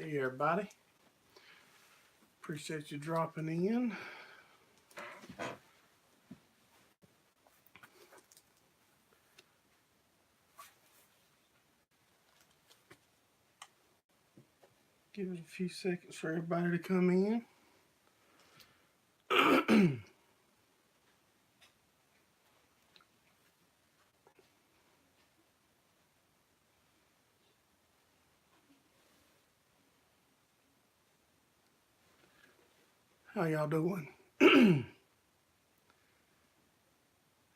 Hey everybody, appreciate you dropping in. Give it a few seconds for everybody to come in. How y'all doing?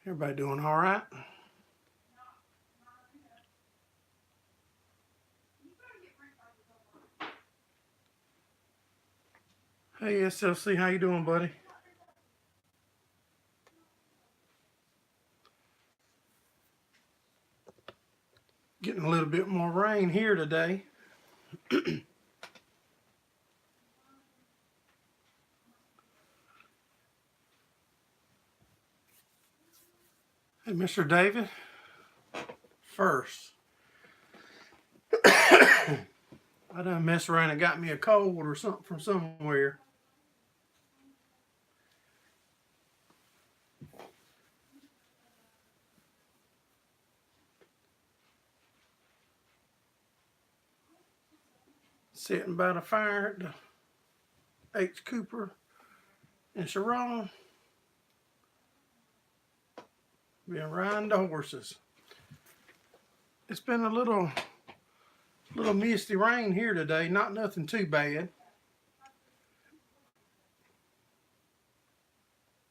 Everybody doing all right? Hey SLC, how you doing, buddy? Getting a little bit more rain here today. Hey, Mr. David. First, I done messed around and got me a cold or something from somewhere. Sitting by the fire at the H. Cooper in Sharon. Been riding the horses. It's been a little misty rain here today. Not nothing too bad.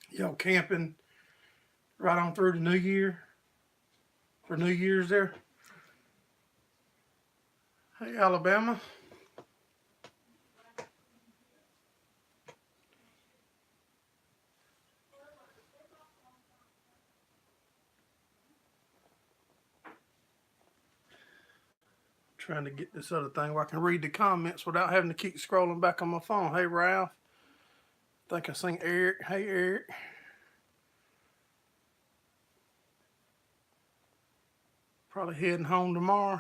Y'all camping right on through the New Year? For New Year's there? Hey, Alabama. Trying to get this other thing where I can read the comments without having to keep scrolling back on my phone. Hey, Ralph. I think I seen Eric. Hey, Eric. Probably heading home tomorrow.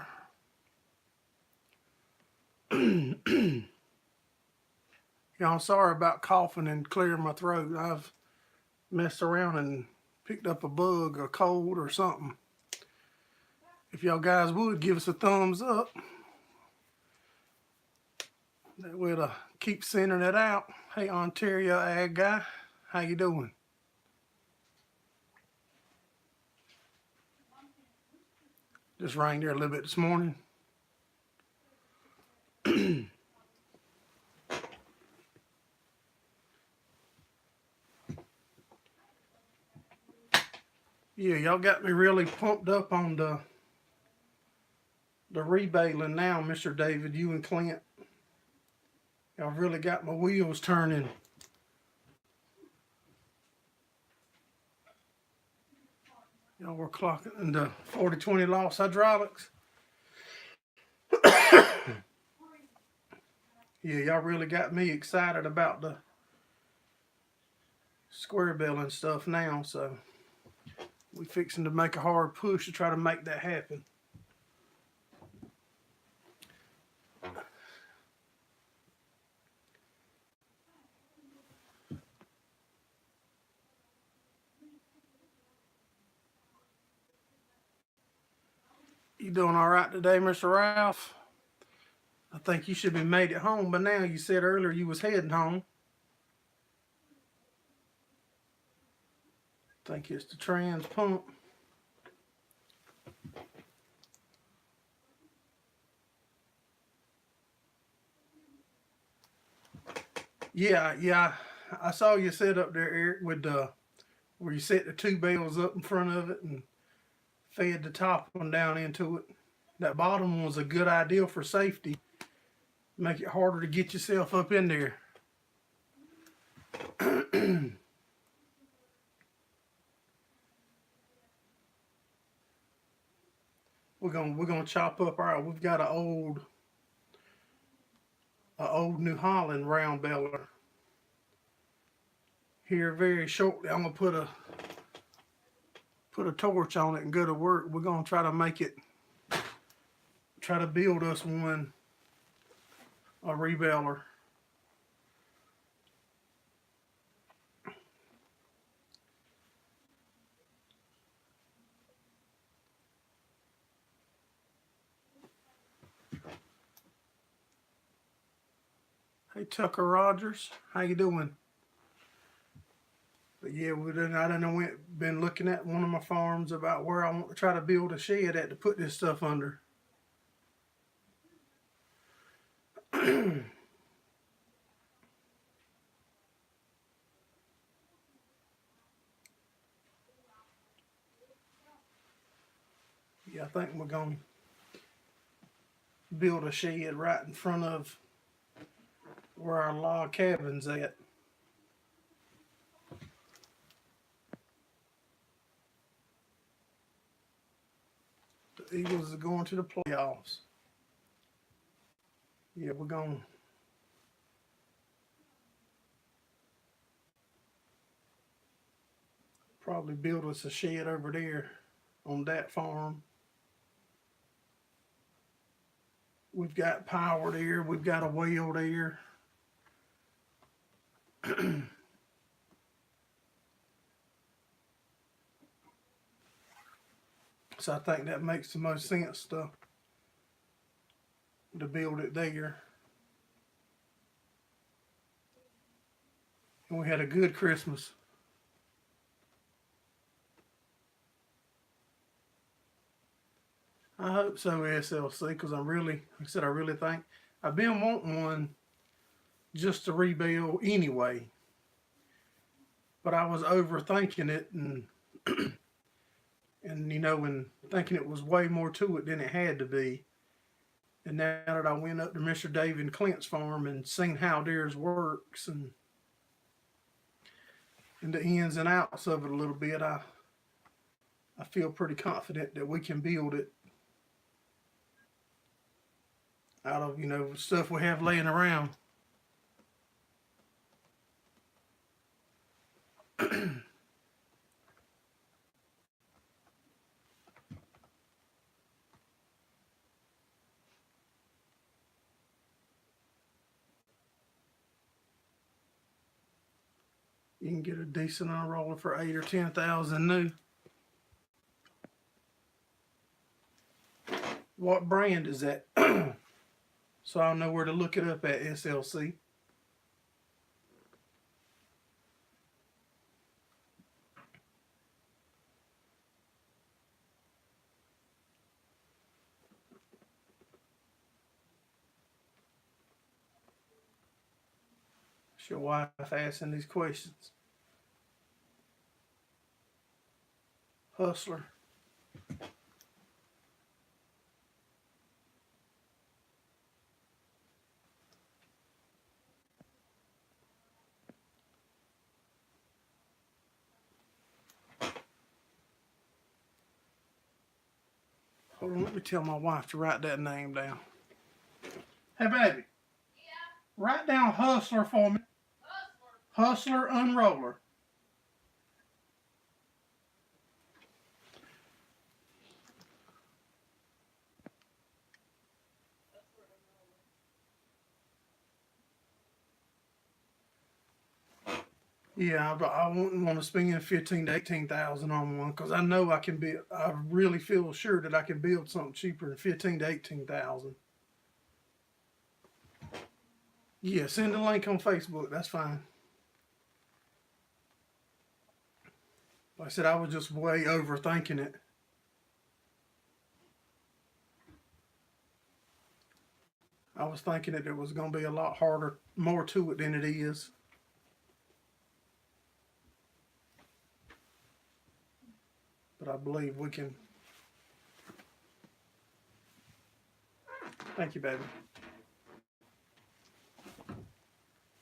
Y'all, sorry about coughing and clearing my throat. I've messed around and picked up a bug or cold or something. If y'all guys would give us a thumbs up, that would keep sending it out. Hey, Ontario Ag Guy, how you doing? Just rained there a little bit this morning. Yeah, y'all got me really pumped up on the rebaling now, Mr. David, you and Clint. Y'all really got my wheels turning. Y'all were clocking into 40-20 loss hydraulics. Yeah, y'all really got me excited about the square belling stuff now, so we fixing to make a hard push to try to make that happen. You doing all right today, Mr. Ralph? I think you should be made it home by now. You said earlier you was heading home. I think it's the trans pump. Yeah, I saw you set up there, Eric, with where you set the two bales up in front of it and fed the top one down into it. That bottom one was a good idea for safety. Make it harder to get yourself up in there. We're gonna chop up our. We've got an old New Holland round baler here very shortly. I'm gonna put a torch on it and go to work. We're gonna try to make it. Try to build us one a rebaler. Hey Tucker Rogers, how you doing? But yeah, I done been looking at one of my farms about where I want to try to build a shed at to put this stuff under. Yeah, I think we're gonna build a shed right in front of where our log cabin's at. The Eagles are going to the playoffs. Yeah, we're gonna probably build us a shed over there on that farm. We've got power there. We've got a well there. So I think that makes the most sense to build it there. And we had a good Christmas. I hope so, SLC, because I really think I've been wanting one just to rebuild anyway. But I was overthinking it and thinking it was way more to it than it had to be. And now that I went up to Mr. David Clint's farm and seen how theirs works and the ins and outs of it a little bit, I feel pretty confident that we can build it out of, stuff we have laying around. You can get a decent unroller for 8 or 10,000 new. What brand is that? So I'll know where to look it up at, SLC. It's your wife asking these questions. Hustler. Hold on, let me tell my wife to write that name down. Hey, baby. Yeah. Write down Hustler for me. Hustler Unroller. Yeah, I wouldn't want to spend 15 to 18,000 on one because I know I can build. I really feel sure that I can build something cheaper than 15 to 18,000. Yeah, send a link on Facebook. That's fine. Like I said, I was just way overthinking it. I was thinking that it was going to be a lot harder, more to it than it is. But I believe we can. Thank you, baby.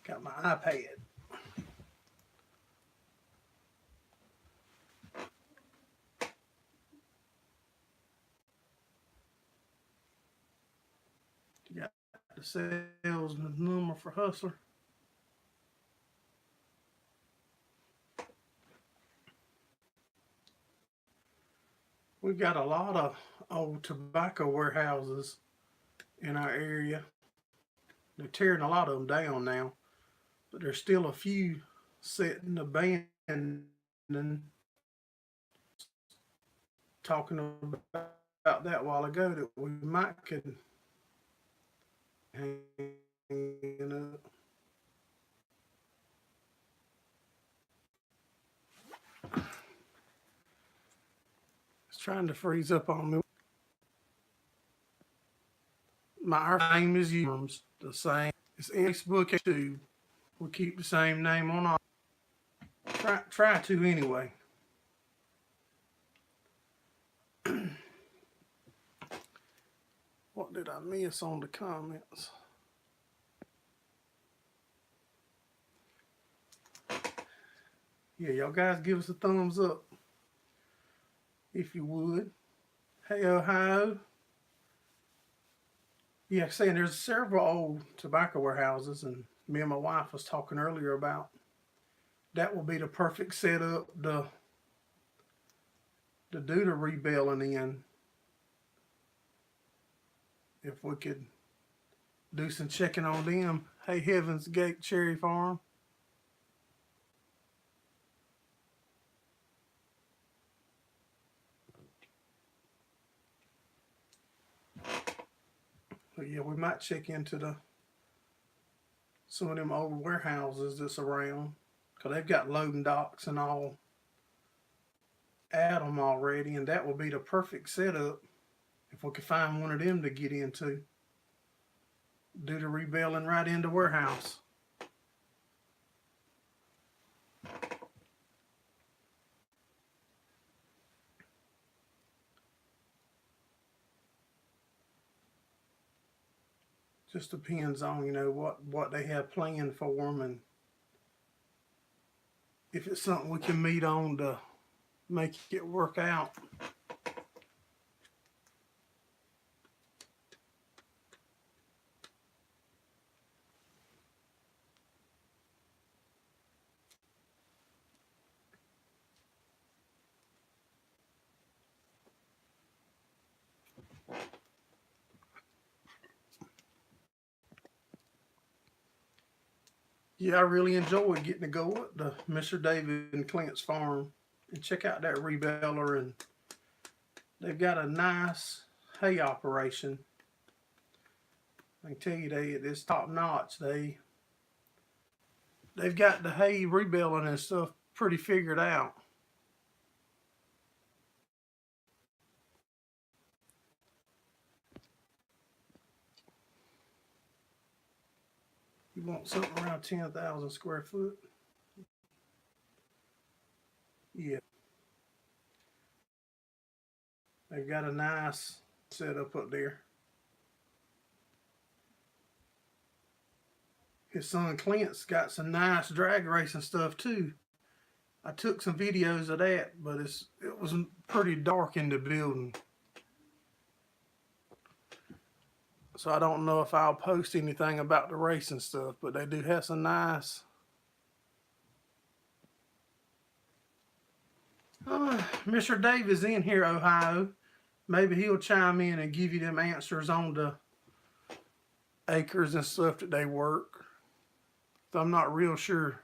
Got my iPad. Got the salesman's number for Hustler. We've got a lot of old tobacco warehouses in our area. They're tearing a lot of them down now, but there's still a few sitting abandoned. Talking about that a while ago that we might could hang up. It's trying to freeze up on me. My name is Gerraldfarms, the same. It's Facebook too. We keep the same name on all. Try to anyway. What did I miss on the comments? Yeah, y'all guys give us a thumbs up if you would. Hey, Ohio. Yeah, like I saying there's several old tobacco warehouses, and me and my wife was talking earlier about that will be the perfect setup to do the rebaling in. If we could do some checking on them. Hey, Heaven's Gate Cherry Farm. But yeah, we might check into some of them old warehouses that's around, because they've got loading docks and all at them already, and that will be the perfect setup if we could find one of them to get into. Do the rebaling right into warehouse. Just depends on, what they have planned for them, and if it's something we can meet on to make it work out. Yeah, I really enjoyed getting to go up to Mr. David and Clint's farm and check out that rebeller, and they've got a nice hay operation. I can tell you it's top notch. They've got the hay rebaling and stuff pretty figured out. You want something around 10,000 square foot? Yeah. They've got a nice setup up there. His son Clint's got some nice drag racing stuff too. I took some videos of that, but it was pretty dark in the building. So I don't know if I'll post anything about the racing stuff, but they do have some nice. Mr. Dave is in here, Ohio. Maybe he'll chime in and give you them answers on the acres and stuff that they work. So I'm not real sure.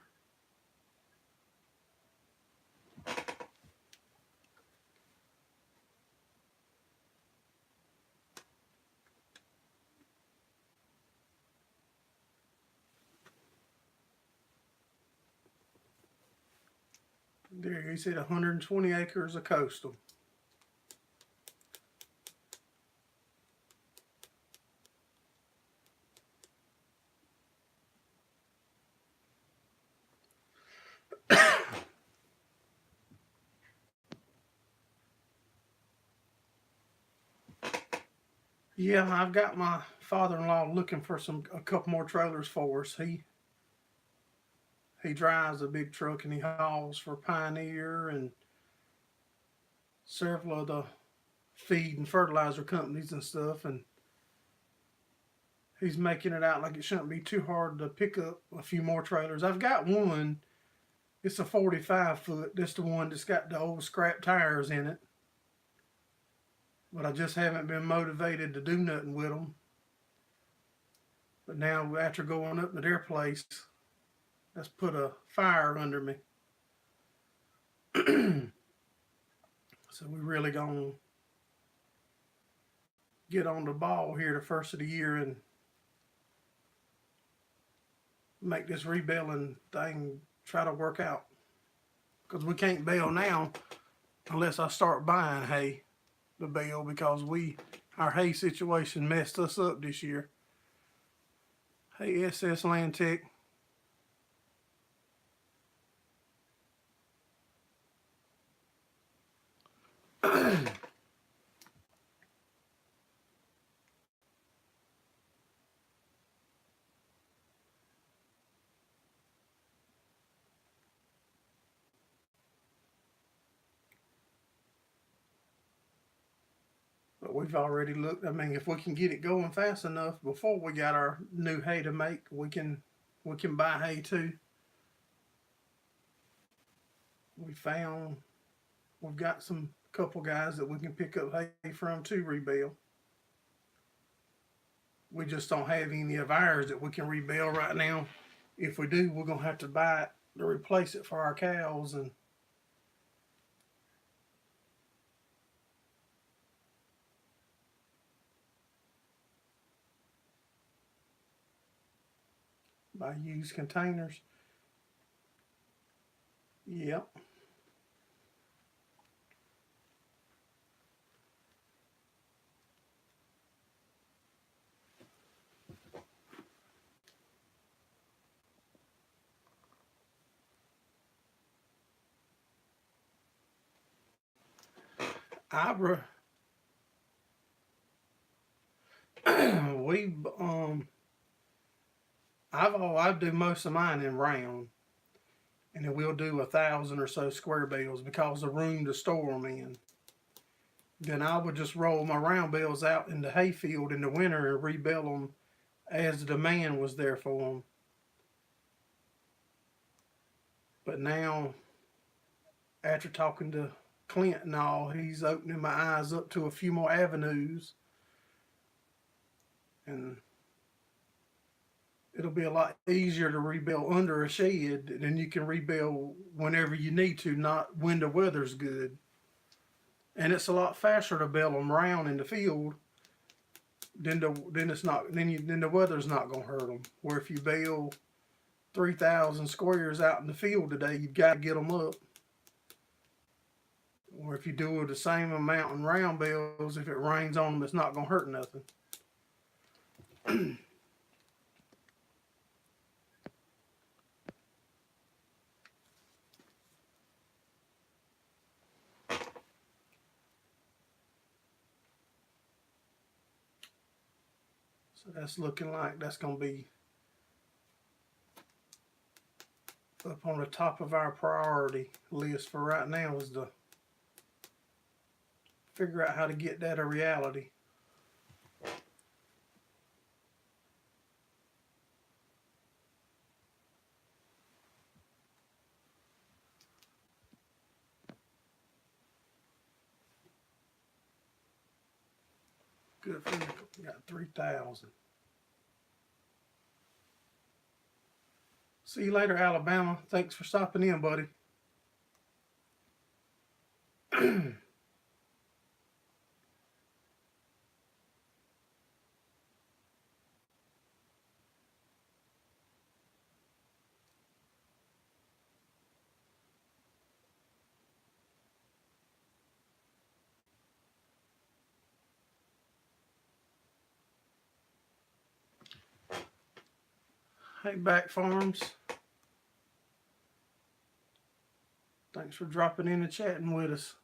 There, he said 120 acres of coastal. Yeah, I've got my father-in-law looking for a couple more trailers for us. He drives a big truck and he hauls for Pioneer and several of the feed and fertilizer companies and stuff, and he's making it out like it shouldn't be too hard to pick up a few more trailers. I've got one. It's a 45 foot. That's the one that's got the old scrap tires in it. But I just haven't been motivated to do nothing with them. But now after going up to their place, that's put a fire under me. So we really gonna get on the ball here the first of the year and make this rebaling thing try to work out. Because we can't bale now unless I start buying hay to bale because our hay situation messed us up this year. Hey SS Land Tech. But we've already looked. I mean, if we can get it going fast enough before we got our new hay to make, we can buy hay too. We've got some couple guys that we can pick up hay from to rebale. We just don't have any of ours that we can rebale right now. If we do, we're gonna have to buy it to replace it for our cows and buy used containers. Yep. I we I do most of mine in round, and then we'll do 1,000 or so square bales because of room to store them in. Then I would just roll my round bales out in the hayfield in the winter and rebale them as the demand was there for them. But now, after talking to Clint and all, he's opening my eyes up to a few more avenues, and it'll be a lot easier to rebale under a shed than you can rebale whenever you need to, not when the weather's good. And it's a lot faster to bale them round in the field then the weather's not gonna hurt them. Where if you bale 3,000 squares out in the field today, you've got to get them up. Or if you do the same amount in round bales, if it rains on them, it's not gonna hurt nothing. So that's looking like that's gonna be up on the top of our priority list for right now, is to figure out how to get that a reality. Good for you. Got 3,000. See you later, Alabama. Thanks for stopping in, buddy. Hey, Back Farms. Thanks for dropping in and chatting with us.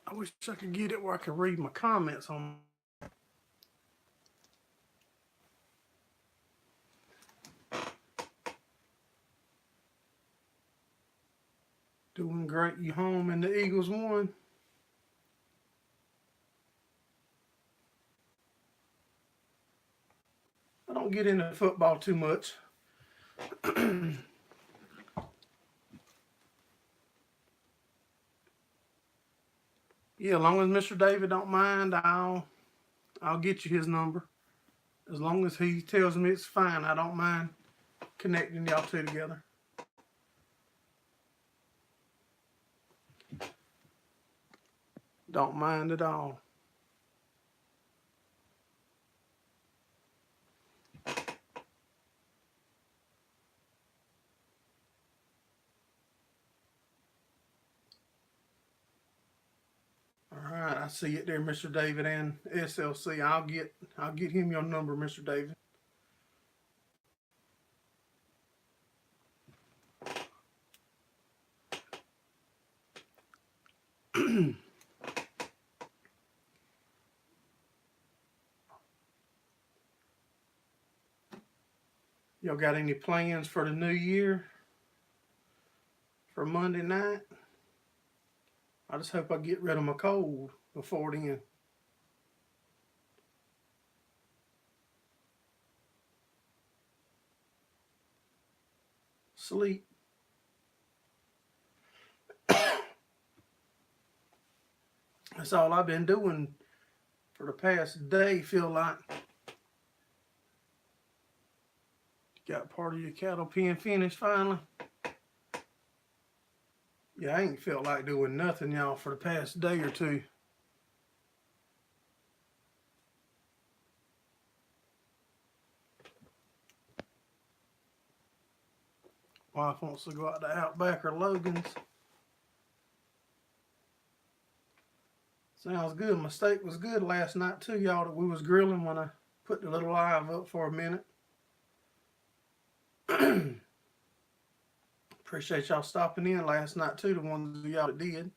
I wish I could get it where I could read my comments on. Doing great. You home and the Eagles won. I don't get into football too much. Yeah, as long as Mr. David don't mind, I'll get you his number. As long as he tells me it's fine, I don't mind connecting y'all two together. Don't mind at all. All right, I see it there, Mr. David and SLC. I'll get him your number, Mr. David. Y'all got any plans for the new year? For Monday night? I just hope I get rid of my cold before then. Sleep. That's all I've been doing for the past day, feel like. Got part of your cattle pen finished finally? Yeah, I ain't felt like doing nothing, y'all, for the past day or two. Wife wants to go out to Outback or Logan's. Sounds good. My steak was good last night too, y'all, that we was grilling when I put the little live up for a minute. Appreciate y'all stopping in last night too, the ones of y'all that did.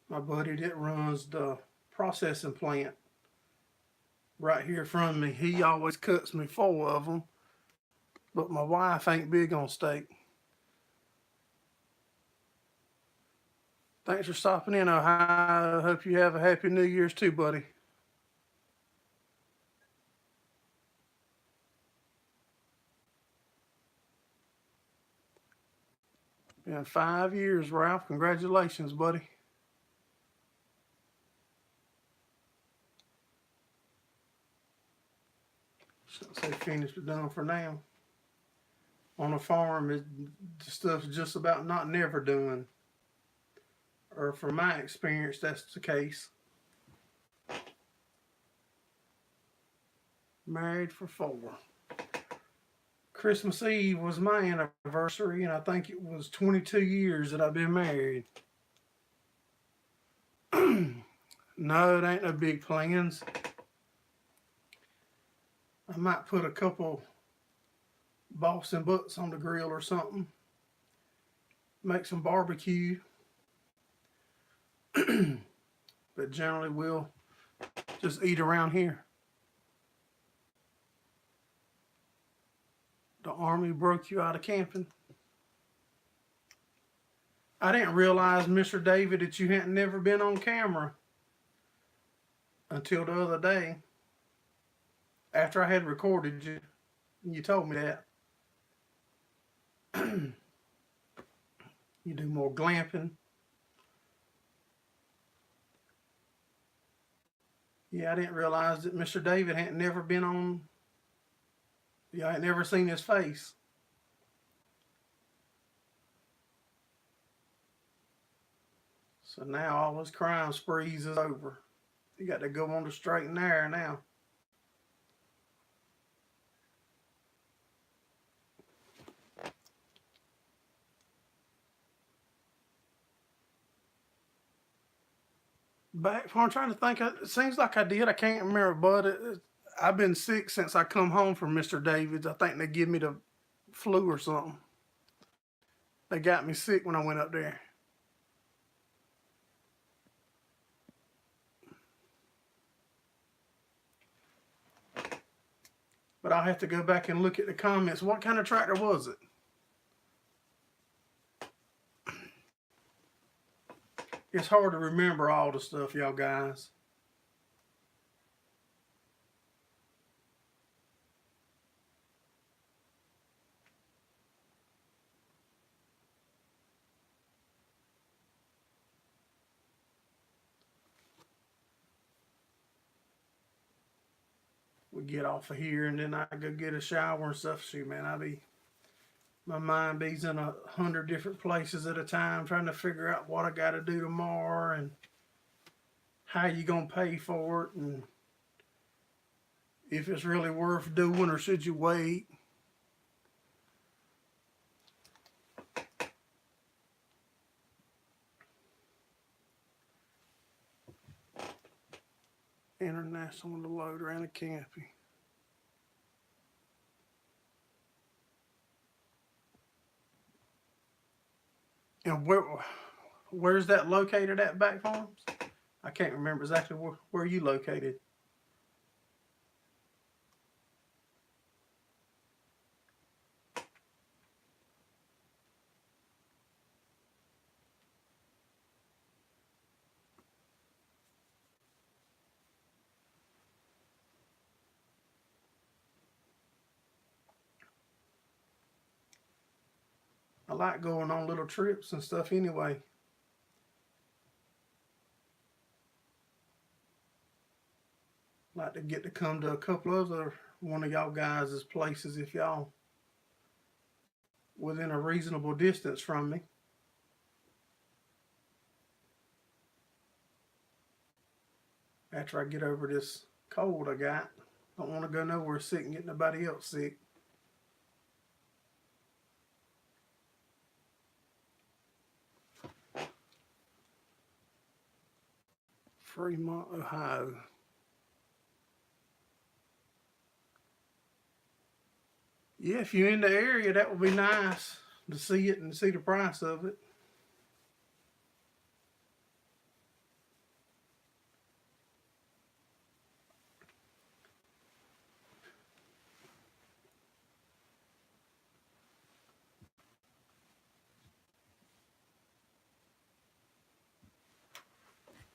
My buddy that runs the processing plant right here from me, he always cuts me 4 of them, but my wife ain't big on steak. Thanks for stopping in, Ohio. I hope you have a happy New Year's too, buddy. Been 5 years, Ralph. Congratulations, buddy. Shouldn't say finished, but done for now. On a farm, the stuff's just about not never done. Or from my experience, that's the case. Married for 4. Christmas Eve was my anniversary, and I think it was 22 years that I've been married. No, it ain't no big plans. I might put a couple Boston butts on the grill or something. Make some barbecue. But generally we'll just eat around here. The Army broke you out of camping. I didn't realize, Mr. David, that you hadn't never been on camera until the other day. After I had recorded you, you told me that. You do more glamping. Yeah, I didn't realize that Mr. David hadn't never been on. Yeah, I had never seen his face. So now all his crime sprees is over. You got to go on the straight and narrow now. Back, I'm trying to think. It seems like I did. I can't remember, but I've been sick since I come home from Mr. David's. I think they give me the flu or something. They got me sick when I went up there. But I'll have to go back and look at the comments. What kind of tractor was it? It's hard to remember all the stuff, y'all guys. We get off of here and then I go get a shower and stuff. Shoot, man, my mind be's in 100 different places at a time trying to figure out what I got to do tomorrow and how you gonna pay for it and if it's really worth doing or should you wait. International loader and a campy. And where's that located at, Back Farms? I can't remember exactly where you located. I like going on little trips and stuff anyway. Like to get to come to a couple other one of y'all guys' places if y'all within a reasonable distance from me. After I get over this cold I got. Don't want to go nowhere sick and get nobody else sick. Fremont, Ohio. Yeah, if you're in the area, that would be nice to see it and see the price of it.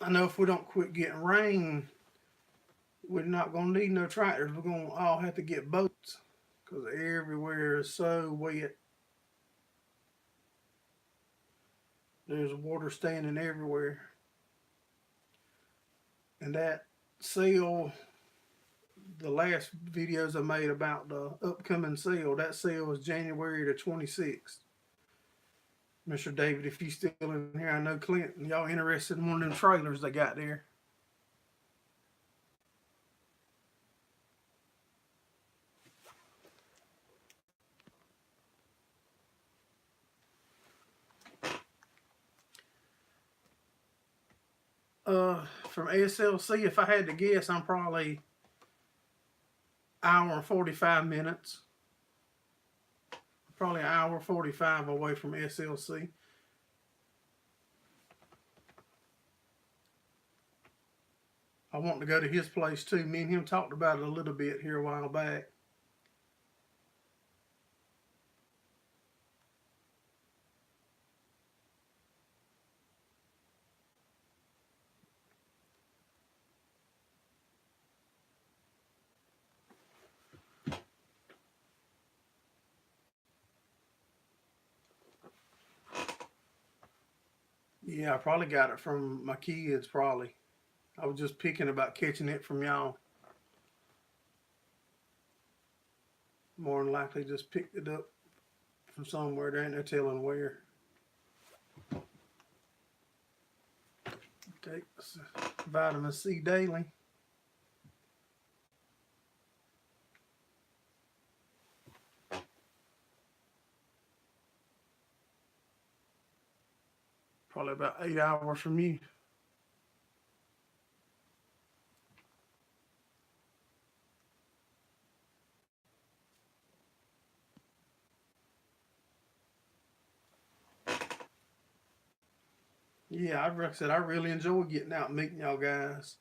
I know if we don't quit getting rain, we're not going to need no tractors. We're going to all have to get boats because everywhere is so wet. There's water standing everywhere. And that sale, the last videos I made about the upcoming sale, that sale is January the 26th. Mr. David, if you still in here, I know Clint, y'all interested in one of them trailers they got there. From ASLC, if I had to guess, I'm probably hour and 45 minutes. Probably an hour 45 away from SLC. I want to go to his place too. Me and him talked about it a little bit here a while back. Yeah, I probably got it from my kids, probably. I was just picking about catching it from y'all. More than likely just picked it up from somewhere. There ain't no telling where. Take vitamin C daily. Probably about 8 hours from you. Yeah, like I said, I really enjoy getting out and meeting y'all guys.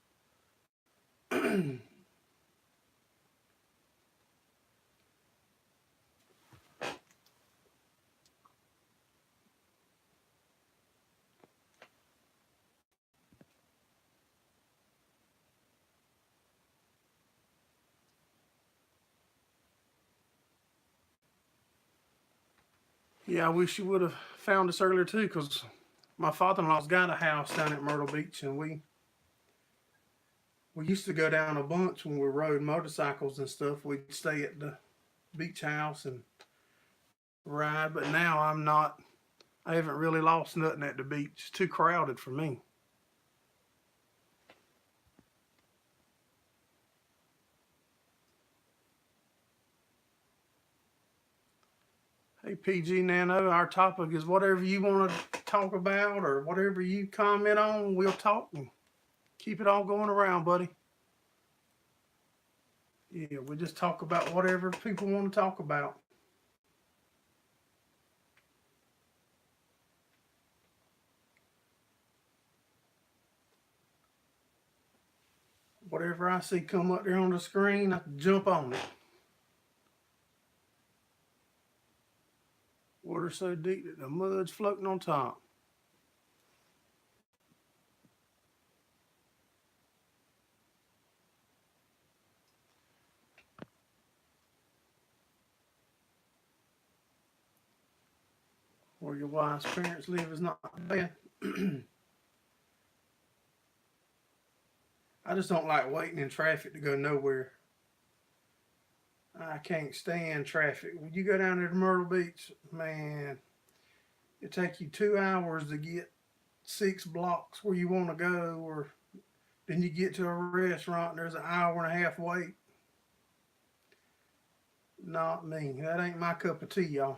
Yeah, I wish you would have found us earlier too, because my father-in-law's got a house down at Myrtle Beach, and we used to go down a bunch when we rode motorcycles and stuff. We'd stay at the beach house and ride, but now I'm not. I haven't really lost nothing at the beach. It's too crowded for me. Hey, PG Nano, our topic is whatever you want to talk about or whatever you comment on, we'll talk and keep it all going around, buddy. Yeah, we just talk about whatever people want to talk about. Whatever I see come up there on the screen, I jump on it. Water so deep that the mud's floating on top. Where your wife's parents live is not bad. I just don't like waiting in traffic to go nowhere. I can't stand traffic. When you go down there to Myrtle Beach, man, it takes you 2 hours to get 6 blocks where you want to go, or then you get to a restaurant and there's an hour and a half wait. Not me. That ain't my cup of tea, y'all.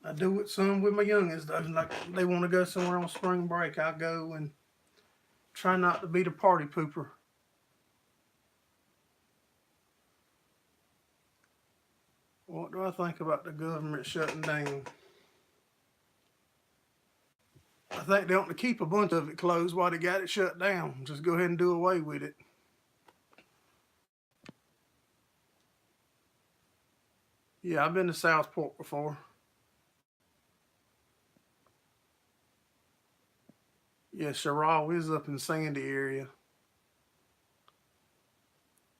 I do it some with my youngest though. Like they want to go somewhere on spring break, I go and try not to be the party pooper. What do I think about the government shutting down? I think they ought to keep a bunch of it closed while they got it shut down. Just go ahead and do away with it. Yeah, I've been to Southport before. Yeah, Sherrall is up in Sandy area.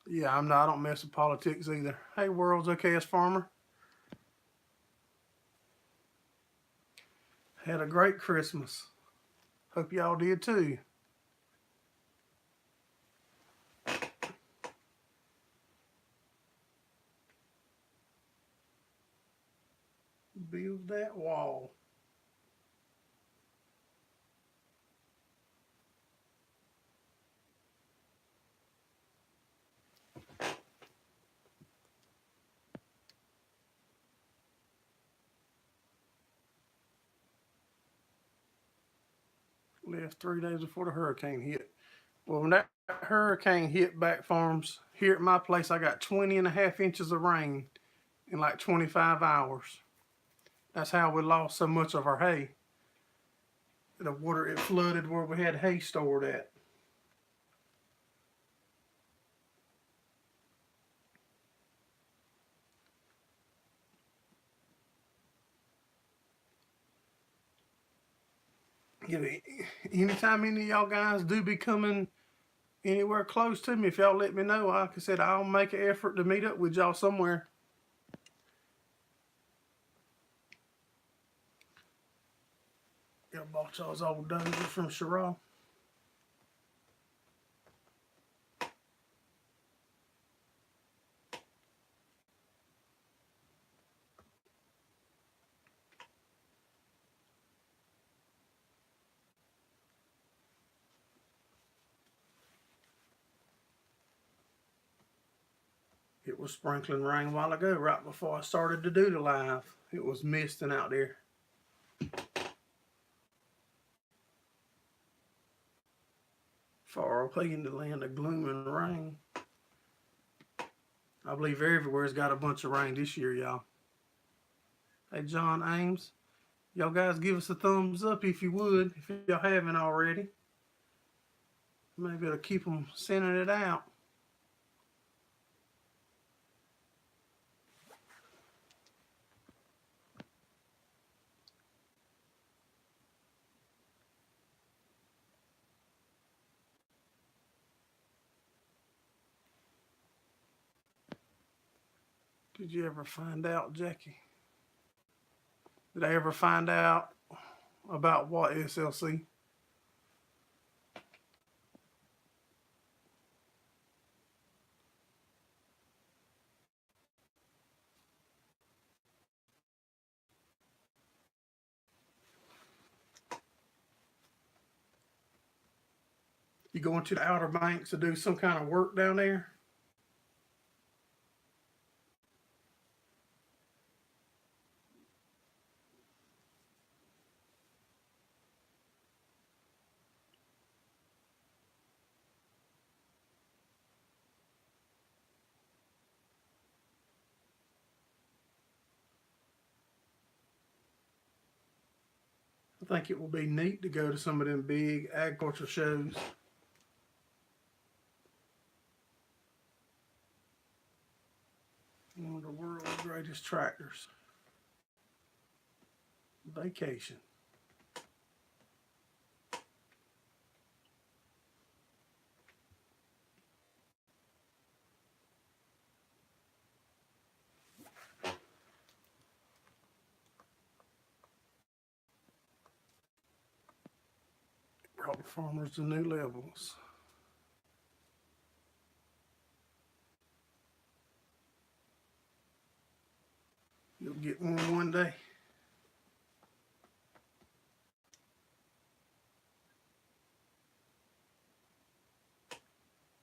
Yeah, I'm not. I don't mess with politics either. Hey, world's okayest farmer. Had a great Christmas. Hope y'all did too. Build that wall. Left 3 days before the hurricane hit. Well, when that hurricane hit back farms, here at my place, I got 20 and a half inches of rain in like 25 hours. That's how we lost so much of our hay. The water, it flooded where we had hay stored at. You know, anytime any of y'all guys do be coming anywhere close to me, if y'all let me know, like I said, I'll make an effort to meet up with y'all somewhere. Y'all bought y'all's old dozer from Sherrall. It was sprinkling rain a while ago, right before I started to do the live. It was misting out there. Far away in the land of gloom and rain. I believe everywhere's got a bunch of rain this year, y'all. Hey, John Ames, y'all guys give us a thumbs up if you would, if y'all haven't already. Maybe it'll keep them sending it out. Did you ever find out, Jackie? Did I ever find out about what SLC? You going to the Outer Banks to do some kind of work down there? I think it will be neat to go to some of them big agriculture shows. One of the world's greatest tractors. Vacation. Brought the farmers to new levels. You'll get one day.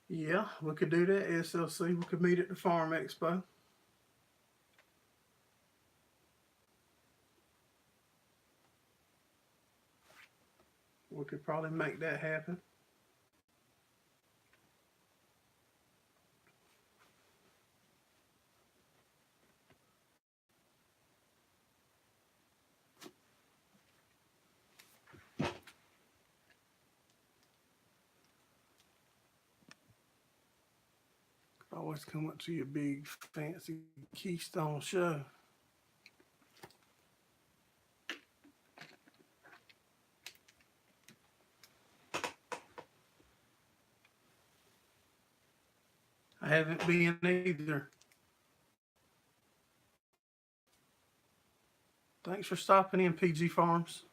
Yeah, we could do that, SLC. We could meet at the Farm Expo. We could probably make that happen. Could always come up to your big fancy Keystone show. I haven't been either. Thanks for stopping in, PG Farms.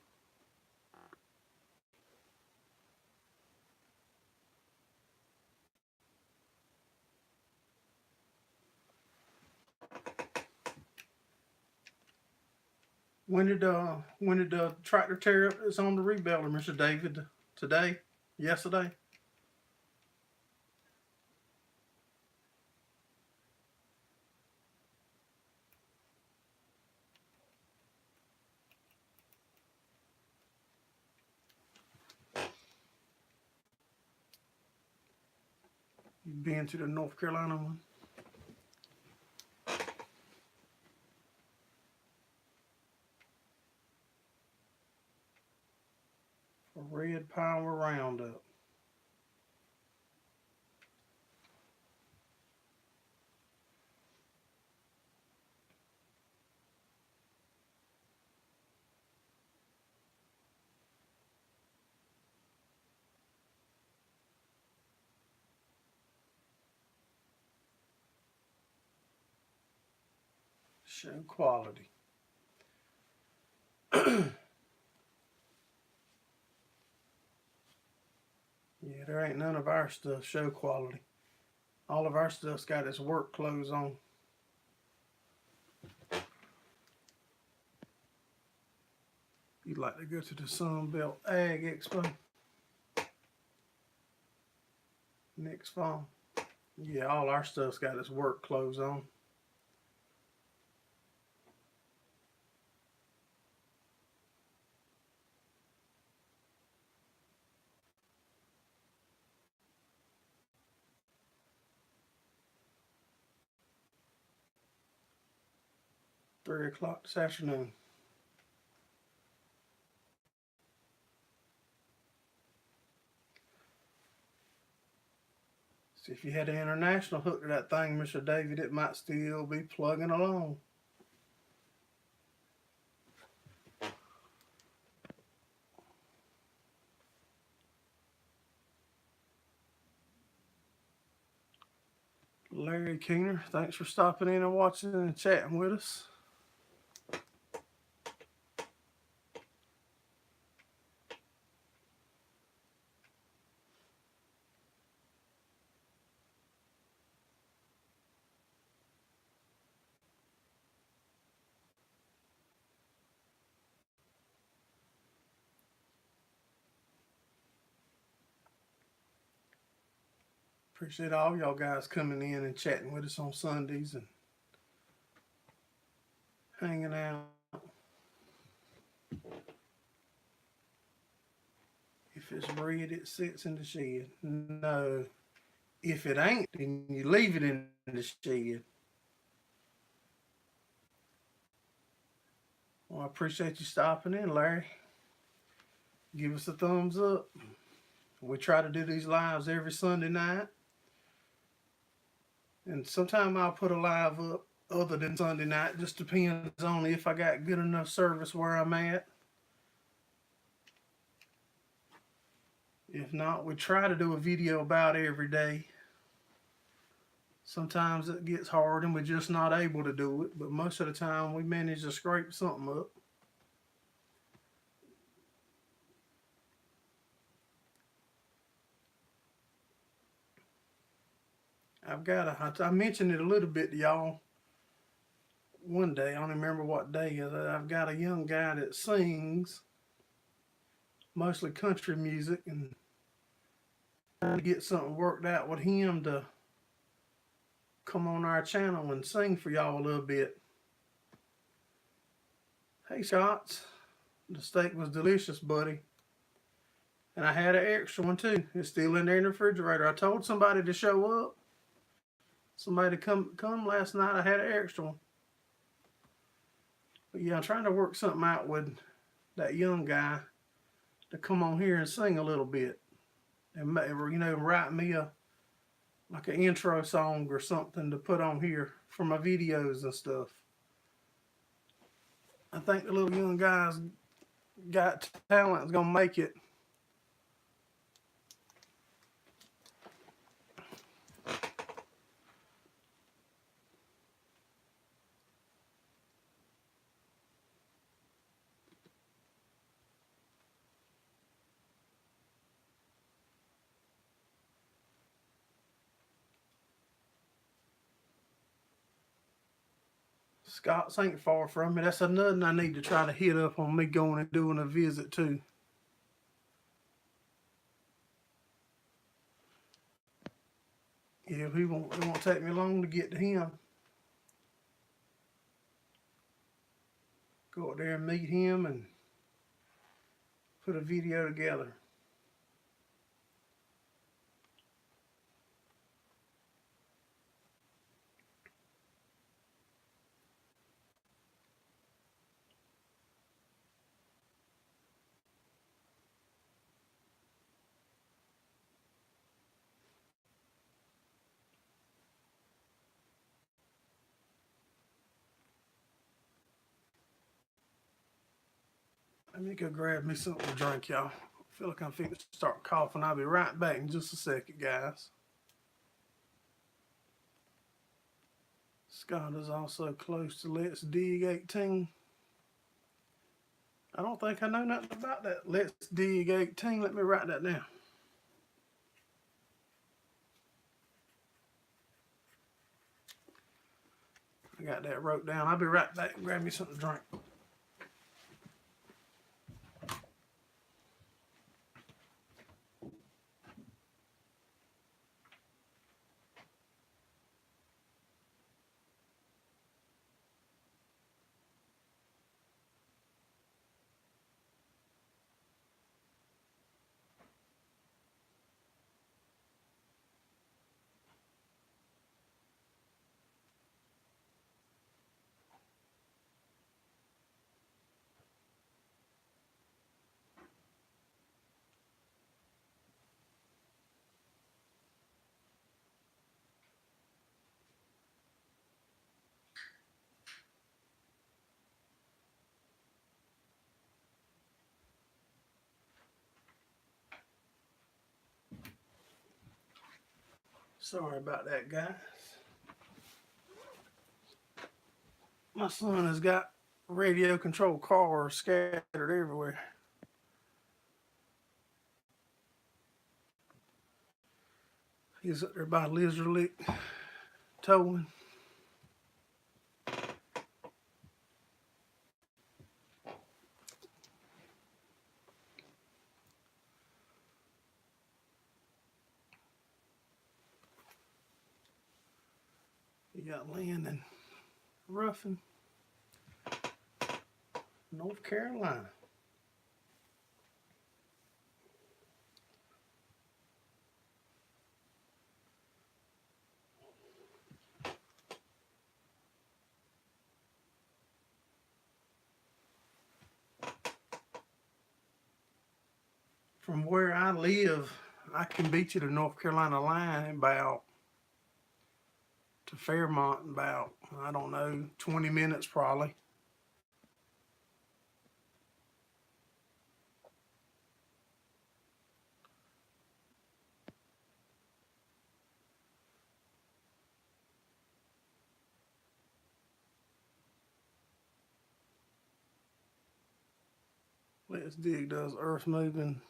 When did the tractor tear up that's on the rebuilder, Mr. David? Today? Yesterday? You been to the North Carolina one? A Red Power Roundup. Show quality. Yeah, there ain't none of our stuff show quality. All of our stuff's got its work clothes on. You'd like to go to the Sun Belt Ag Expo next fall? Yeah, all our stuff's got its work clothes on. $3 this afternoon. See, if you had an international hook to that thing, Mr. David, it might still be plugging along. Larry Keener, thanks for stopping in and watching and chatting with us. Appreciate all y'all guys coming in and chatting with us on Sundays and hanging out. If it's red, it sits in the shed. No. If it ain't, then you leave it in the shed. Well, I appreciate you stopping in, Larry. Give us a thumbs up. We try to do these lives every Sunday night. And sometimes I'll put a live up other than Sunday night. Just depends on if I got good enough service where I'm at. If not, we try to do a video about every day. Sometimes it gets hard and we're just not able to do it. But most of the time we manage to scrape something up. I mentioned it a little bit to y'all one day. I don't remember what day. I've got a young guy that sings, mostly country music, and trying to get something worked out with him to come on our channel and sing for y'all a little bit. Hey, Shots. The steak was delicious, buddy. And I had an extra one too. It's still in there in the refrigerator. I told somebody to show up. Somebody to come last night. I had an extra one. But yeah, I'm trying to work something out with that young guy to come on here and sing a little bit. And, you know, write me like an intro song or something to put on here for my videos and stuff. I think the little young guy's got talent, is gonna make it. Scott's ain't far from me. That's another I need to try to hit up on me going and doing a visit too. Yeah, it won't take me long to get to him. Go up there and meet him and put a video together. Let me go grab me something to drink, y'all. I feel like I'm fixing to start coughing. I'll be right back in just a second, guys. Scott is also close to Let's Dig 18. I don't think I know nothing about that. Let's Dig 18. Let me write that down. I got that wrote down. I'll be right back and grab me something to drink. Sorry about that, guys. My son has got radio controlled cars scattered everywhere. He's up there by Lizard Lick towing. He got land in Ruffin, North Carolina. From where I live, I can beat you to North Carolina line in about to Fairmont in about, I don't know, 20 minutes probably. Let's Dig does earth moving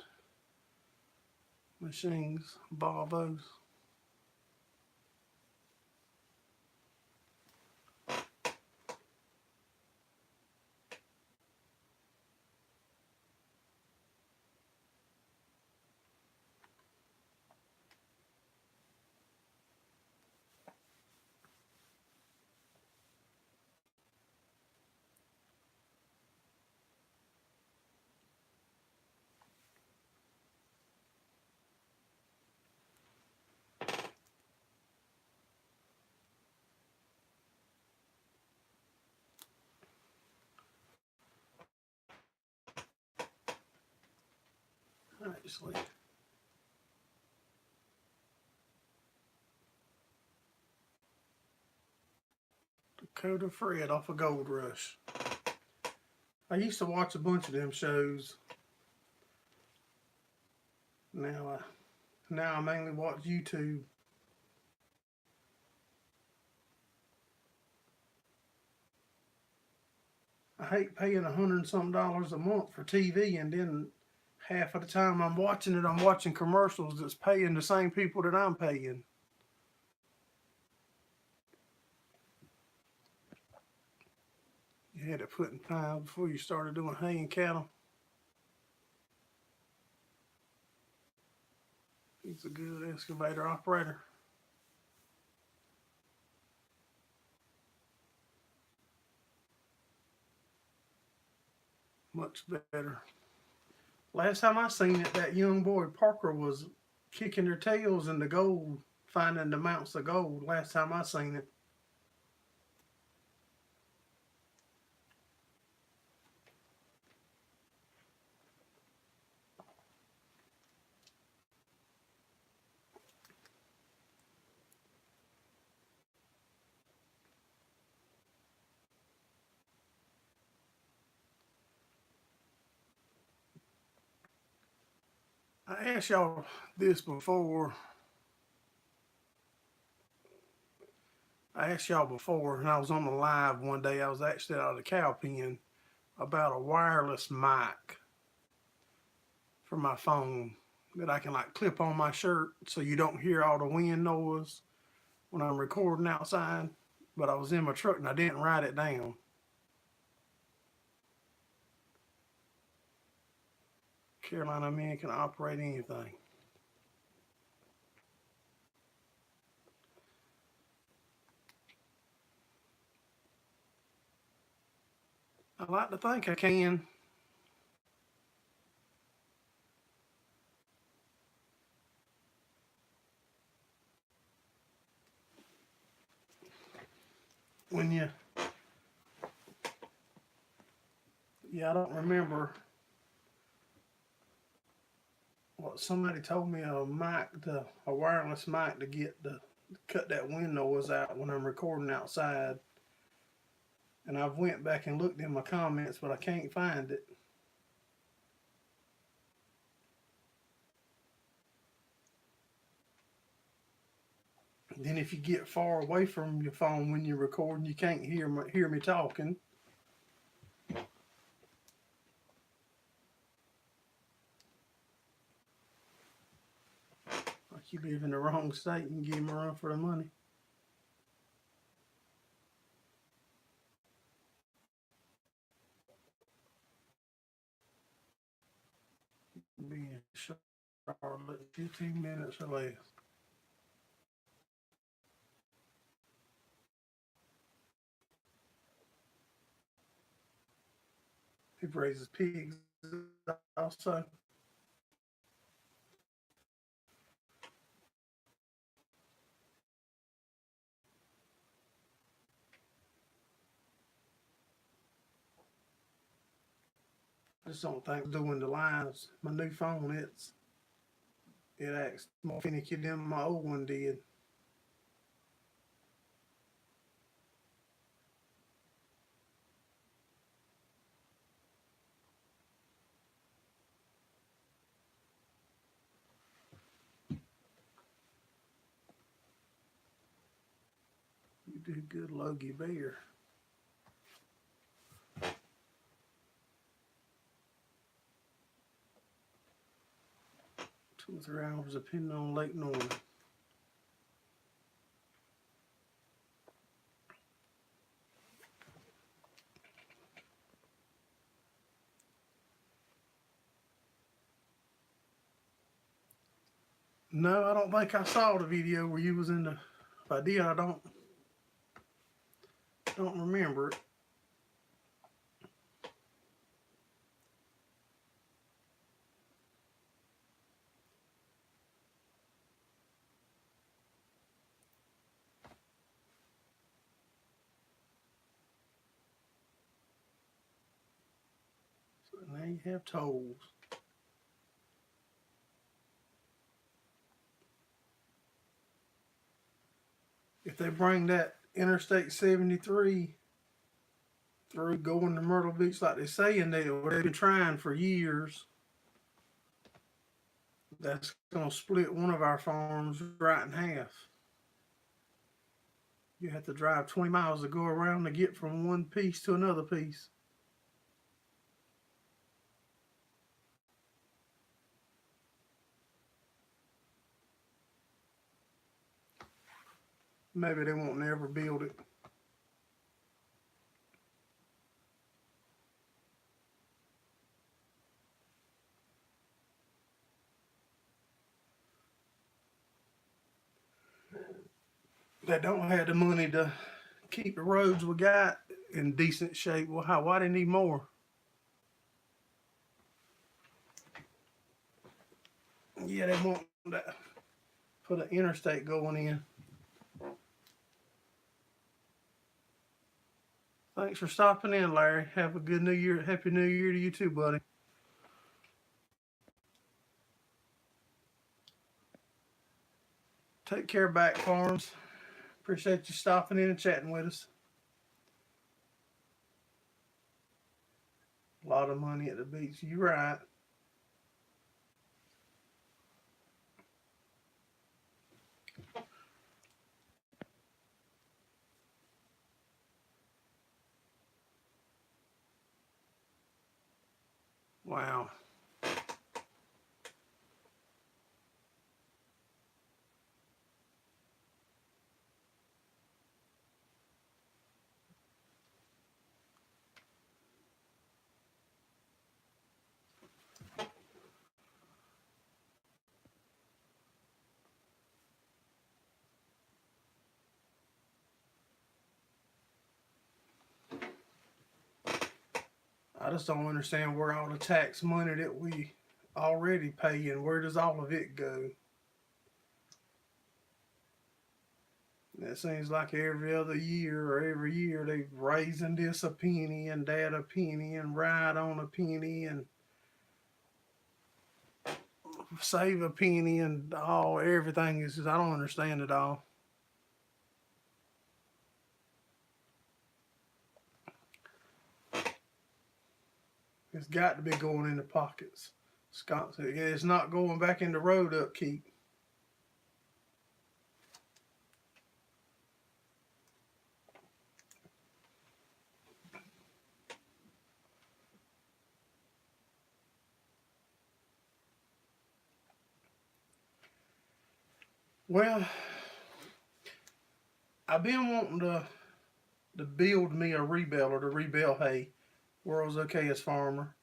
machines, Volvos. Actually, Dakota Fred off of Gold Rush. I used to watch a bunch of them shows. Now I mainly watch YouTube. I hate paying $100 and something a month for TV, and then half of the time I'm watching it, I'm watching commercials that's paying the same people that I'm paying. You had to put in time before you started doing hay and cattle. He's a good excavator operator. Much better. Last time I seen it, that young boy Parker was kicking their tails in the gold, finding the mounts of gold. Last time I seen it. I asked y'all this before. And I was on the live one day. I was actually out of the cow pen about a wireless mic for my phone that I can like clip on my shirt so you don't hear all the wind noise when I'm recording outside. But I was in my truck and I didn't write it down. Carolina men can operate anything. I like to think I can. When you, yeah, I don't remember what somebody told me a wireless mic to cut that wind noise out when I'm recording outside. And I've went back and looked in my comments, but I can't find it. Then if you get far away from your phone when you're recording, you can't hear me talking. Like you live in the wrong state and give them a run for the money. Be in Charlotte 15 minutes or less. He raises pigs also. I just don't think doing the lines. My new phone, it acts more finicky than my old one did. You do good, Logie Bear. 2 or 3 hours depending on Lake Norman. No, I don't think I saw the video where you was in the. If I did, I don't remember it. So now you have tolls. If they bring that Interstate 73 through going to Myrtle Beach like they say, and they've been trying for years, that's going to split one of our farms right in half. You have to drive 20 miles to go around to get from one piece to another piece. Maybe they won't never build it. They don't have the money to keep the roads we got in decent shape. Well, why they need more? Yeah, they want that for the interstate going in. Thanks for stopping in, Larry. Have a good New Year. Happy New Year to you too, buddy. Take care, Back Farms. Appreciate you stopping in and chatting with us. A lot of money at the beach. You're right. Wow. I just don't understand where all the tax money that we already pay and where does all of it go? It seems like every other year or every year they raising this a penny and that a penny and ride on a penny and save a penny and all everything is just I don't understand it all. It's got to be going in the pockets. Scott said, yeah, it's not going back in the road upkeep. Well, I've been wanting to build me a rebaler to rebale hay. World's okayest farmer.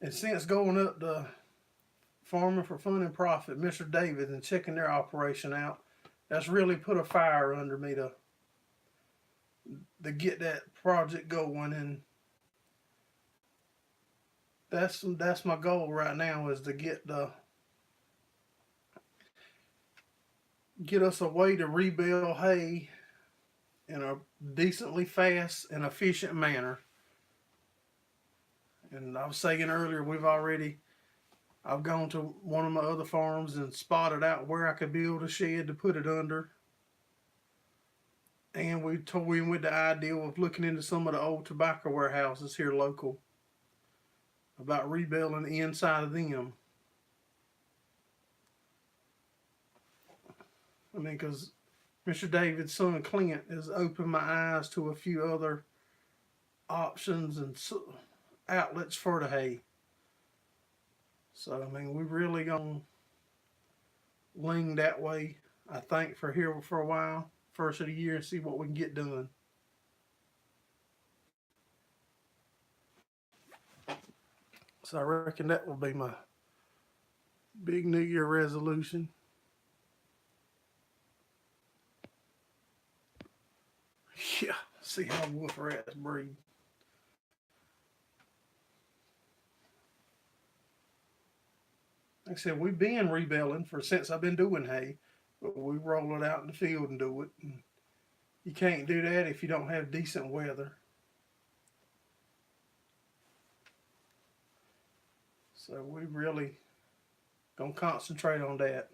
And since going up to Farming for Fun and Profit, Mr. David, and checking their operation out, that's really put a fire under me to get that project going. And that's my goal right now is to get us a way to rebale hay in a decently fast and efficient manner. And I was saying earlier, I've gone to one of my other farms and spotted out where I could build a shed to put it under. And we toying with the idea of looking into some of the old tobacco warehouses here local about rebuilding the inside of them. I mean, because Mr. David's son Clint has opened my eyes to a few other options and outlets for the hay. So, I mean, we really gonna lean that way, I think, for here for a while, first of the year, and see what we can get done. So I reckon that will be my big New Year resolution. Yeah, see how wolf rats breed. Like I said, we've been rebelling for since I've been doing hay, but we roll it out in the field and do it. And you can't do that if you don't have decent weather. So we really gonna concentrate on that.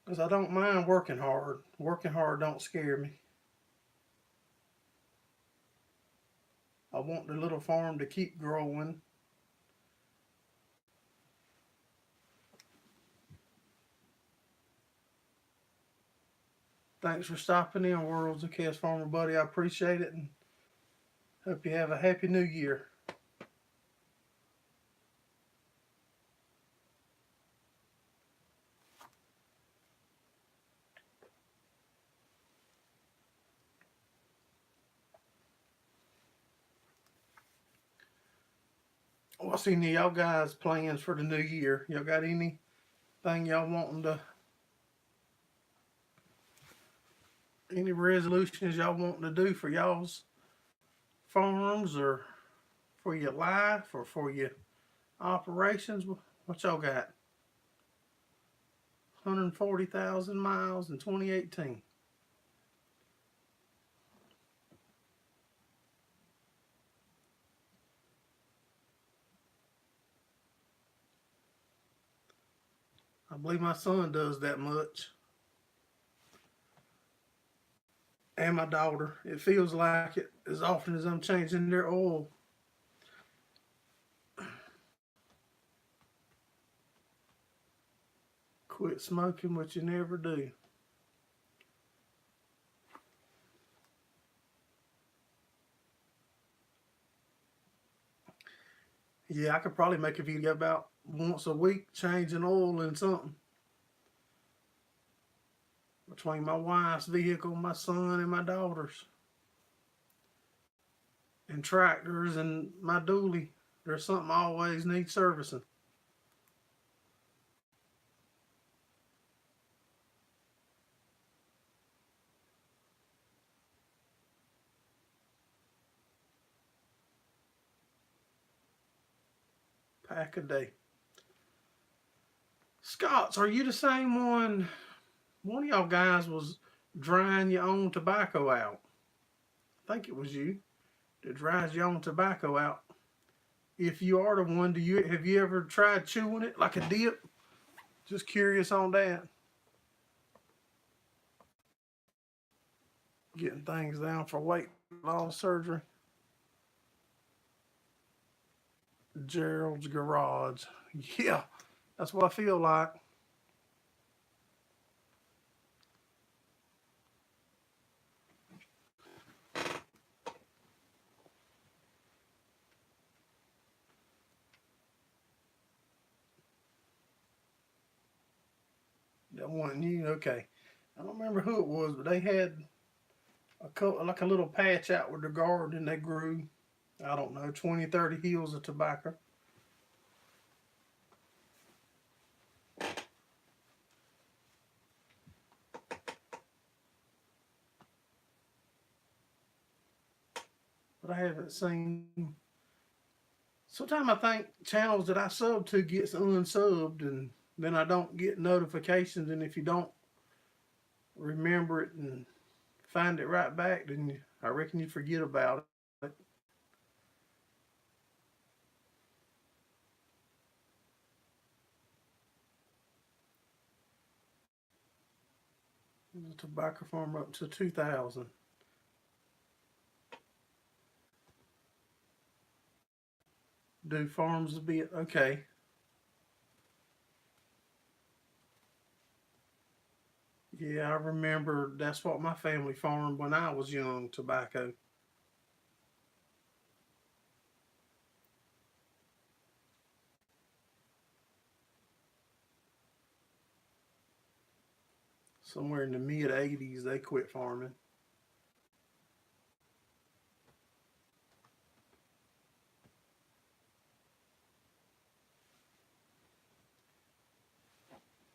Because I don't mind working hard. Working hard don't scare me. I want the little farm to keep growing. Thanks for stopping in, World's Okayest Farmer Buddy. I appreciate it and hope you have a happy new year. What's any of y'all guys' plans for the new year? Y'all got anything y'all wanting to, any resolutions y'all wanting to do for y'all's farms or for your life or for your operations? What y'all got? 140,000 miles in 2018. I believe my son does that much. And my daughter. It feels like it as often as I'm changing their oil. Quit smoking what you never do. Yeah, I could probably make a video about once a week changing oil and something. Between my wife's vehicle, my son, and my daughter's. And tractors and my dually. There's something I always needs servicing. Pack a day. Scotts, are you the same one? One of y'all guys was drying your own tobacco out. I think it was you that dries your own tobacco out. If you are the one, have you ever tried chewing it like a dip? Just curious on that. Getting things down for weight loss surgery. Gerald's Garage. Yeah, that's what I feel like. That wasn't you, okay. I don't remember who it was, but they had like a little patch out with the garden, and they grew, I don't know, 20, 30 hills of tobacco. But I haven't seen. Sometimes I think channels that I sub to gets unsubbed, and then I don't get notifications. And if you don't remember it and find it right back, then I reckon you forget about it. The tobacco farm up to 2000. Do farms a bit? Okay. Yeah, I remember that's what my family farmed when I was young, tobacco. Somewhere in the mid 80s, they quit farming.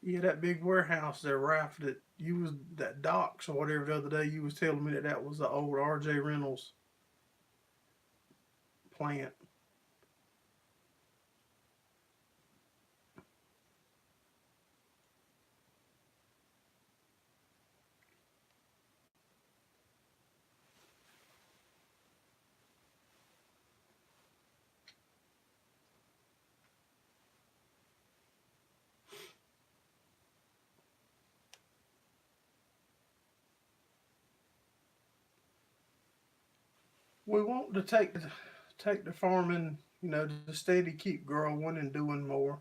Yeah, that big warehouse there, Ralph, that you was, that docks or whatever the other day, you was telling me that that was the old RJ Reynolds plant. We want to take the farming, to steady keep growing and doing more.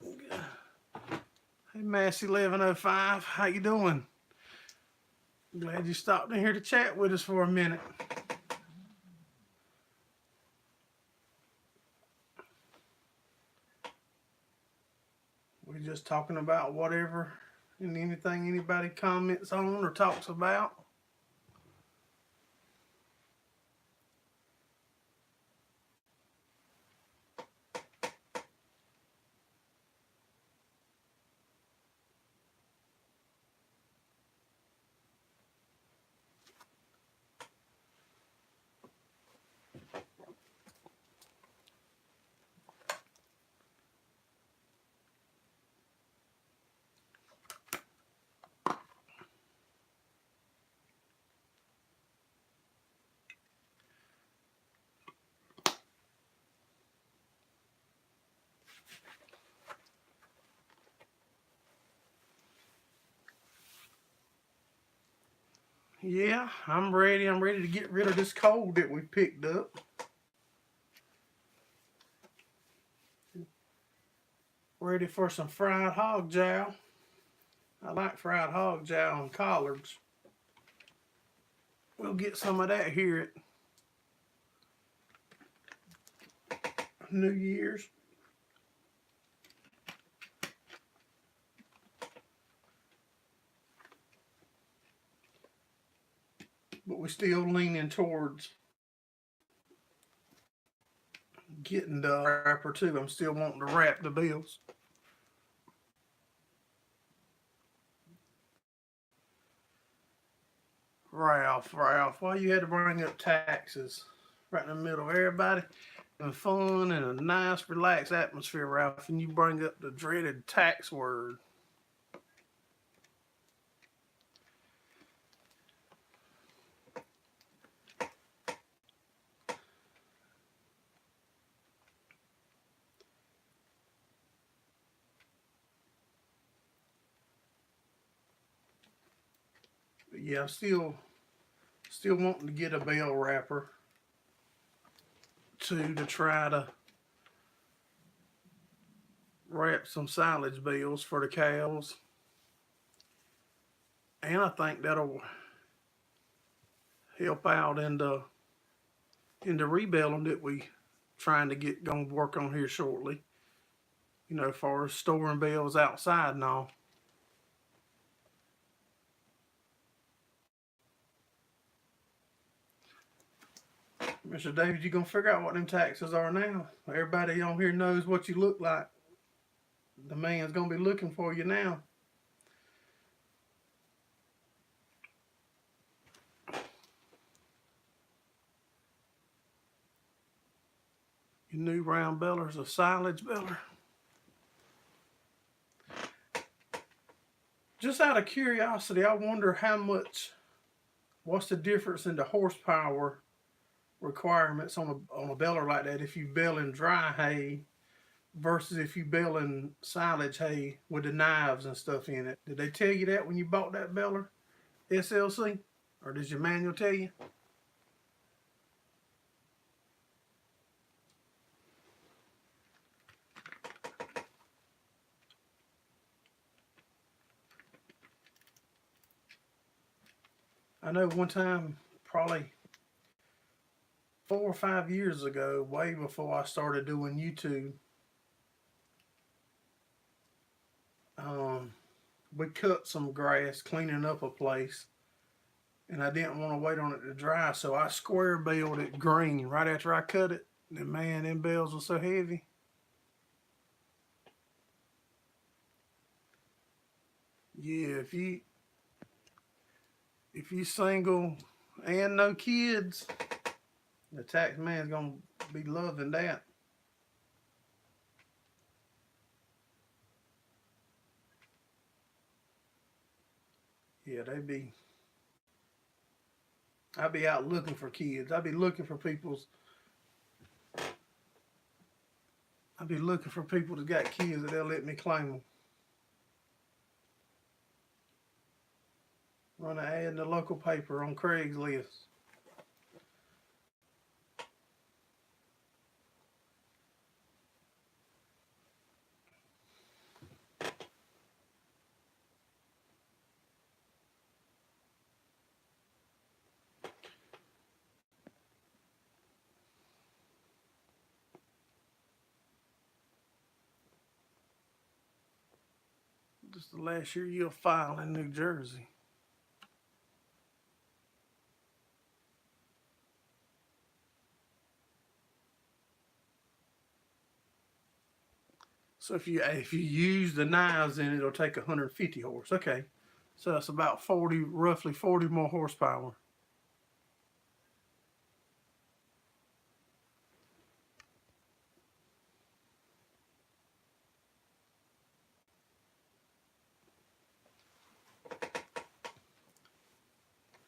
Hey, Massey 1105, how you doing? Glad you stopped in here to chat with us for a minute. We're just talking about whatever and anything anybody comments on or talks about. Yeah, I'm ready. I'm ready to get rid of this cold that we picked up. Ready for some fried hog jowl. I like fried hog jowl and collards. We'll get some of that here at New Year's. But we're still leaning towards getting the wrapper too. I'm still wanting to wrap the bills. Ralph, why you had to bring up taxes right in the middle of everybody and fun and a nice, relaxed atmosphere, Ralph, and you bring up the dreaded tax word. But yeah, I'm still wanting to get a bell wrapper too to try to wrap some silage bales for the cows. And I think that'll help out in the rebaling that we trying to get going to work on here shortly. you know, for storing bells outside and all. Mr. David, you gonna figure out what them taxes are now? Everybody on here knows what you look like. The man's gonna be looking for you now. Your new round beller's a silage beller. Just out of curiosity, I wonder what's the difference in the horsepower requirements on a beller like that if you bale in dry hay versus if you bale in silage hay with the knives and stuff in it. Did they tell you that when you bought that beller, SLC? Or did your manual tell you? I know one time, probably 4 or 5 years ago, way before I started doing YouTube, we cut some grass cleaning up a place, and I didn't want to wait on it to dry, so I square baled it green right after I cut it. And man, them bales were so heavy. Yeah, if you single and no kids, the tax man's gonna be loving that. Yeah, I'd be out looking for kids. I'd be looking for people that got kids that they'll let me claim them. Run an ad in the local paper on Craigslist. Just the last year you'll file in New Jersey. So if you use the knives in it, it'll take 150 horse. Okay, so that's about 40, roughly 40 more horsepower.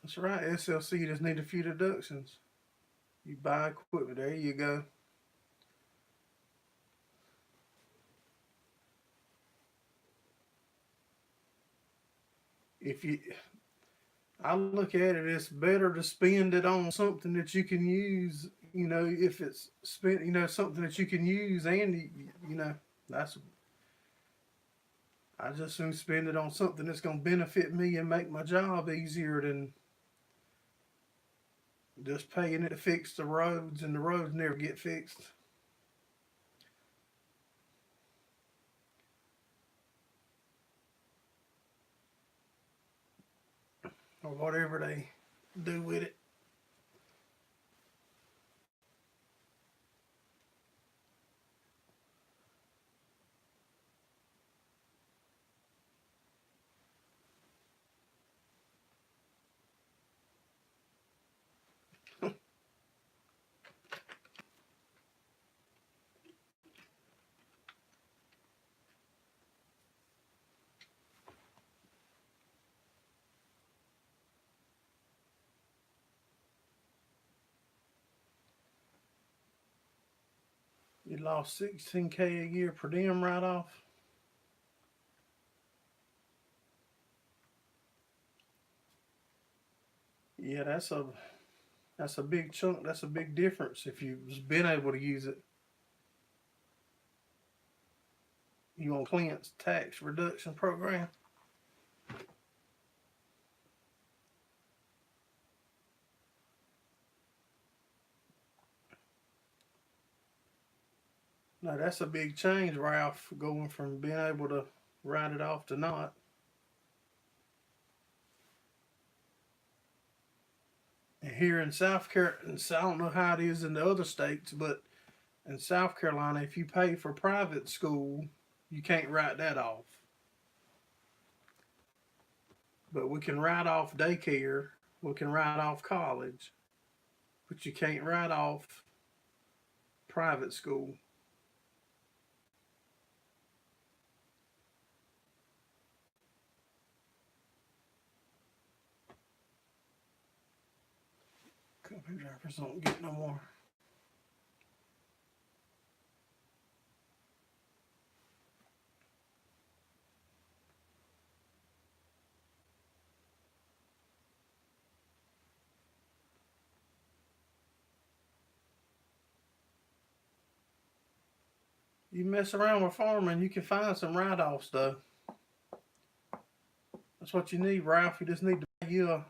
That's right. SLC just need a few deductions. You buy equipment. There you go. If you, I look at it, it's better to spend it on something that you can use. You know, if it's spent, you know, something that you can use, and you know, that's. I just soon spend it on something that's gonna benefit me and make my job easier than just paying it to fix the roads, and the roads never get fixed. Or whatever they do with it. You lost 16K a year per diem write off. Yeah, that's a big chunk. That's a big difference if you've been able to use it. You on Clint's tax reduction program? Now that's a big change, Ralph, going from being able to write it off to not. And here in South Carolina, I don't know how it is in the other states, but in South Carolina, if you pay for private school, you can't write that off. But we can write off daycare, we can write off college, but you can't write off private school. Company drivers don't get no more. You mess around with farming, you can find some write-offs though. That's what you need, Ralph. You just need to buy you a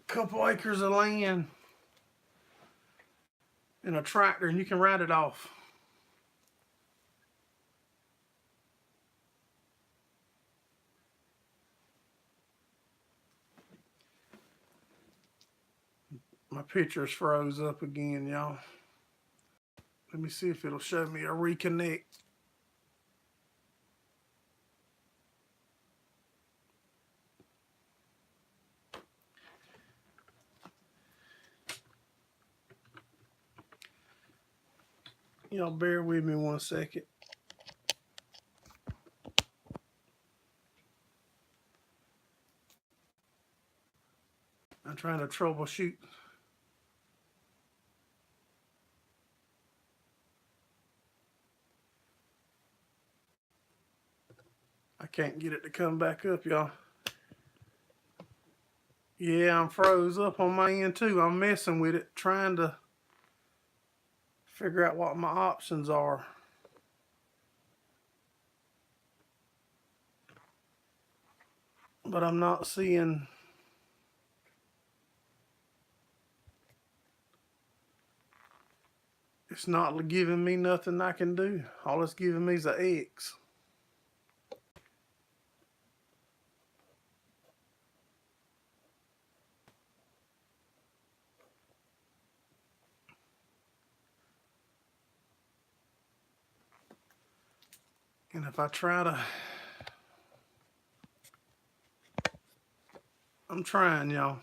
couple acres of land and a tractor, and you can write it off. My picture's froze up again, y'all. Let me see if it'll show me a reconnect. Y'all bear with me 1 second. I'm trying to troubleshoot. I can't get it to come back up, y'all. Yeah, I'm froze up on my end too. I'm messing with it, trying to figure out what my options are. But I'm not seeing. It's not giving me nothing I can do. All it's giving me is an X. And if I try to, I'm trying, y'all.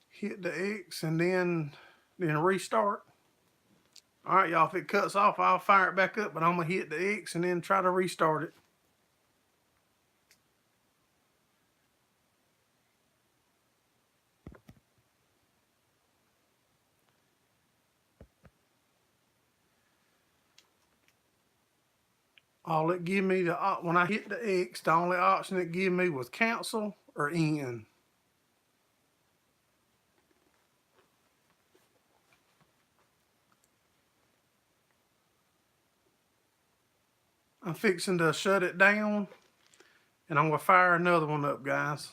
Hit the X and then restart. All right, y'all, if it cuts off, I'll fire it back up, but I'm gonna hit the X and then try to restart it. All it give me, when I hit the X, the only option it gave me was cancel or end. I'm fixing to shut it down, and I'm gonna fire another one up, guys.